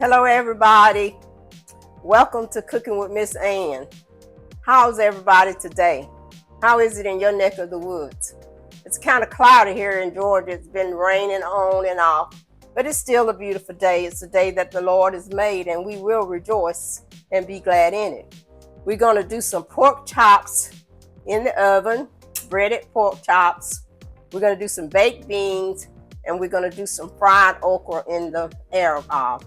Hello everybody, welcome to Cooking with Miss Ann. How's everybody today? How is it in your neck of the woods? It's kind of cloudy here in Georgia. It's been raining on and off, but it's still a beautiful day. It's a day that the Lord has made and we will rejoice and be glad in it. We're going to do some pork chops in the oven, breaded pork chops. We're going to do some baked beans and we're going to do some fried okra in the air fryer.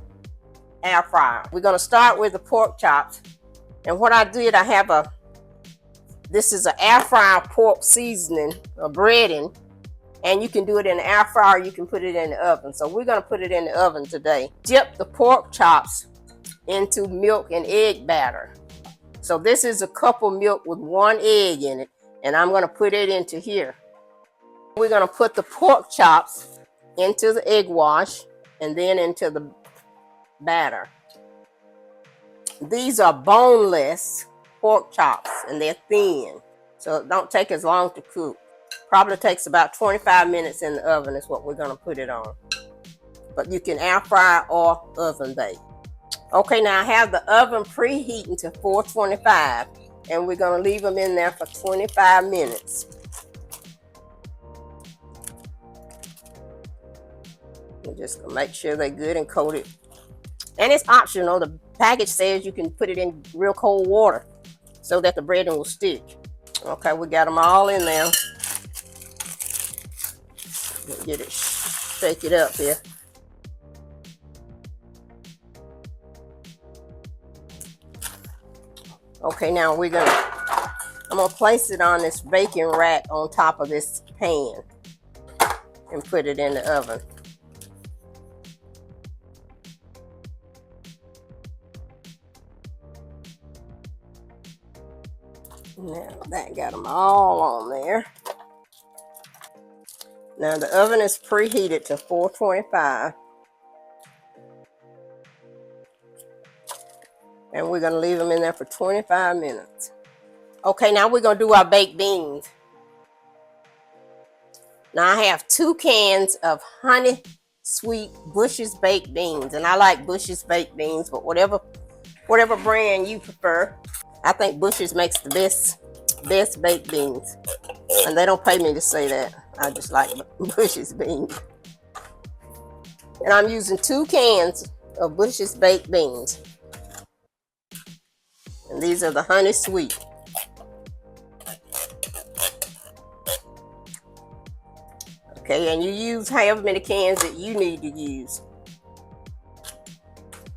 We're going to start with the pork chops. And what I did, this is an air fryer pork seasoning or breading. And you can do it in the air fryer, you can put it in the oven. So we're going to put it in the oven today. Dip the pork chops into milk and egg batter. So this is a cup of milk with 1 egg in it. And I'm going to put it into here. We're going to put the pork chops into the egg wash and then into the batter. These are boneless pork chops and they're thin, so it don't take as long to cook. Probably takes about 25 minutes in the oven is what we're going to put it on, but you can air fry or oven bake. Okay, now I have the oven preheating to 425 and we're going to leave them in there for 25 minutes. We're just going to make sure they're good and coated. And it's optional. The package says you can put it in real cold water so that the breading will stick. Okay, we got them all in there. Get it, shake it up here. Okay, now I'm gonna place it on this baking rack on top of this pan and put it in the oven. Now that got them all on there. Now the oven is preheated to 425. And we're going to leave them in there for 25 minutes. Okay, now we're going to do our baked beans. Now I have 2 cans of honey sweet Bush's baked beans. And I like Bush's baked beans, but whatever brand you prefer. I think Bush's makes the best baked beans. And they don't pay me to say that. I just like Bush's beans. And I'm using 2 cans of Bush's baked beans. And these are the honey sweet. Okay, and you use however many cans that you need to use.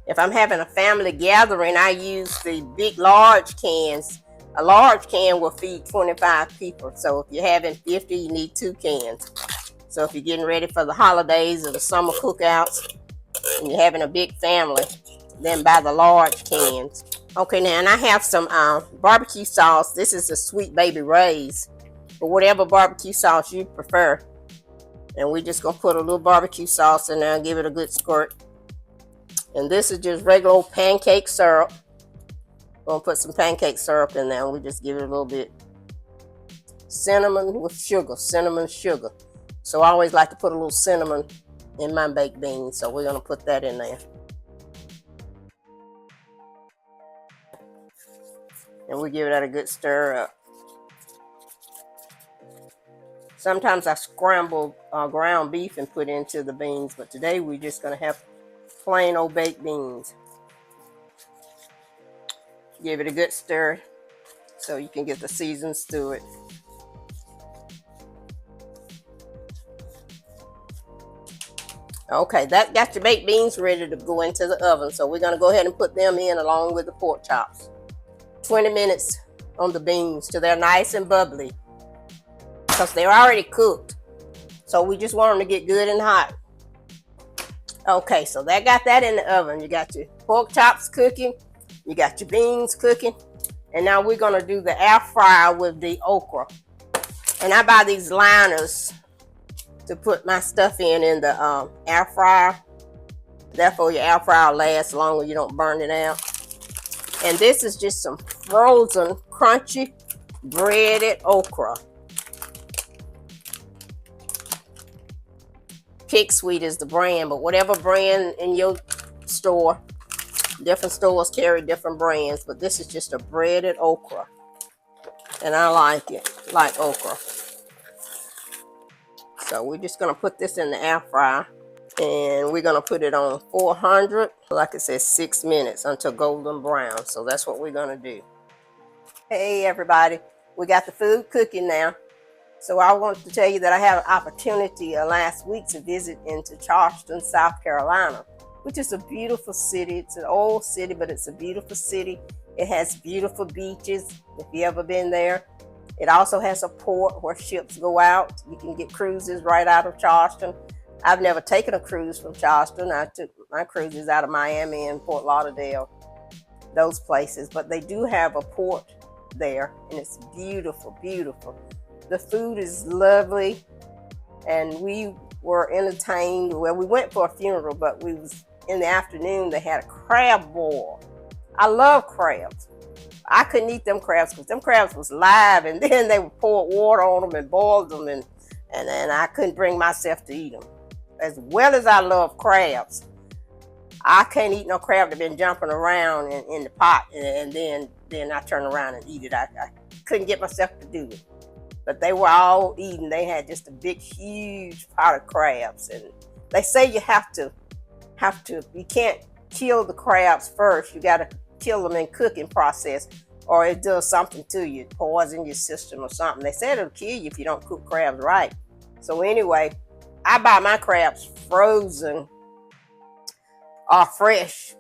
If I'm having a family gathering, I use the big, large cans. A large can will feed 25 people. So if you're having 50, you need 2 cans. So if you're getting ready for the holidays or the summer cookouts, and you're having a big family, then buy the large cans. Okay, now, and I have some barbecue sauce. This is a Sweet Baby Ray's, but whatever barbecue sauce you prefer. And we're just going to put a little barbecue sauce in there and give it a good squirt. And this is just regular old pancake syrup. We're going to put some pancake syrup in there and we just give it a little bit. Cinnamon with sugar, cinnamon sugar. So I always like to put a little cinnamon in my baked beans. So we're going to put that in there. And we give that a good stir up. Sometimes I scramble ground beef and put into the beans, but today we're just going to have plain old baked beans. Give it a good stir so you can get the seasons to it. Okay, that got your baked beans ready to go into the oven. So we're going to go ahead and put them in along with the pork chops. 20 minutes on the beans till they're nice and bubbly, because they're already cooked. So we just want them to get good and hot. Okay, so that got that in the oven. You got your pork chops cooking. You got your beans cooking. And now we're going to do the air fryer with the okra. And I buy these liners to put my stuff in the air fryer. Therefore, your air fryer lasts longer. You don't burn it out. And this is just some frozen, crunchy, breaded okra. Pick Sweet is the brand, but whatever brand in your store. Different stores carry different brands, but this is just a breaded okra. And I like it, like okra. So we're just gonna put this in the air fryer. And we're gonna put it on 400, like it says, 6 minutes until golden brown. So that's what we're gonna do. Hey everybody, we got the food cooking now. So I want to tell you that I had an opportunity last week to visit into Charleston, South Carolina, which is a beautiful city. It's an old city, but it's a beautiful city. It has beautiful beaches, if you ever been there. It also has a port where ships go out. You can get cruises right out of Charleston. I've never taken a cruise from Charleston. I took my cruises out of Miami and Fort Lauderdale, those places. But they do have a port there, and it's beautiful, beautiful. The food is lovely, and we were entertained. Well, we went for a funeral, but we was in the afternoon. They had a crab boil. I love crabs. I couldn't eat them crabs because them crabs was live, and then they would pour water on them and boiled them, and I couldn't bring myself to eat them. As well as I love crabs, I can't eat no crab that been jumping around in the pot, and then I turn around and eat it. I couldn't get myself to do it. But they were all eating. They had just a big, huge pot of crabs, and they say you have to. You can't kill the crabs first. You got to kill them in cooking process, or it does something to you, poison your system or something. They said it'll kill you if you don't cook crabs right. So anyway, I buy my crabs frozen or fresh,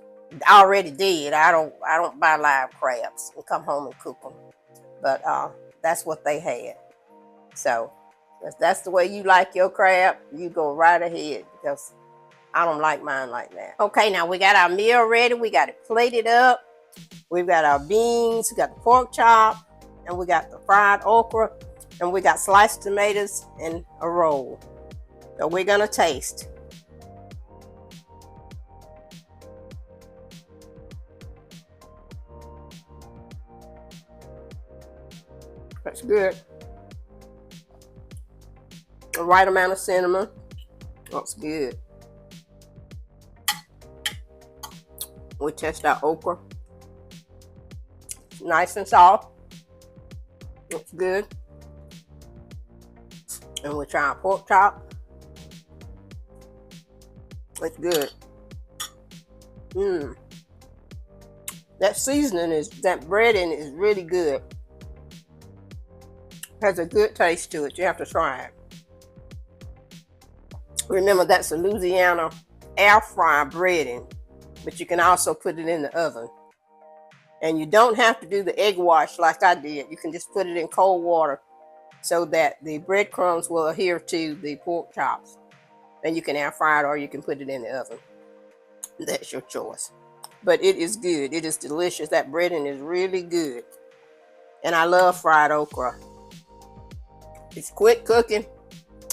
already dead. I don't buy live crabs and come home and cook them. But that's what they had. So if that's the way you like your crab, you go right ahead, because I don't like mine like that. Okay, now we got our meal ready. We got it plated up. We've got our beans, we got the pork chop, and we got the fried okra, and we got sliced tomatoes and a roll. So we're gonna taste. That's good. The right amount of cinnamon. That's good. We test our okra. Nice and soft. Looks good. And we try our pork chop. It's good. That seasoning that breading is really good. Has a good taste to it. You have to try it. Remember, that's a Louisiana air fry breading, but you can also put it in the oven. And you don't have to do the egg wash like I did. You can just put it in cold water so that the breadcrumbs will adhere to the pork chops. And you can air fry it, or you can put it in the oven. That's your choice. But it is good. It is delicious. That breading is really good. And I love fried okra. It's quick cooking,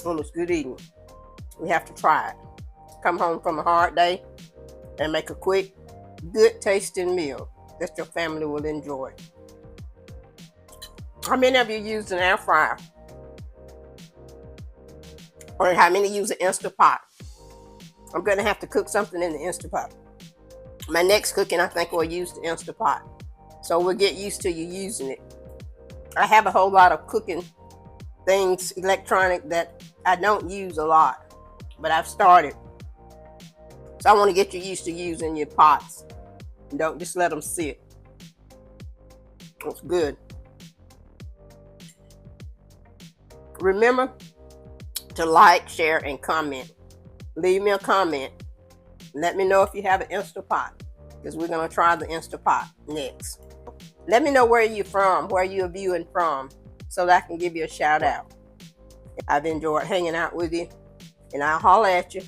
and it's good eating. We have to try it. Come home from a hard day and make a quick, good tasting meal that your family will enjoy. How many of you use an air fryer? Or how many use an Instant Pot? I'm gonna have to cook something in the Instant Pot. My next cooking, I think, will use the Instant Pot. So we'll get used to you using it. I have a whole lot of cooking things, electronic, that I don't use a lot, but I've started. So I want to get you used to using your pots. Don't just let them sit. It's good. Remember to like, share, and comment. Leave me a comment. Let me know if you have an Instant Pot, because we're going to try the Instant Pot next. Let me know where you're from, where you're viewing from, so that I can give you a shout out. I've enjoyed hanging out with you, and I'll holler at you.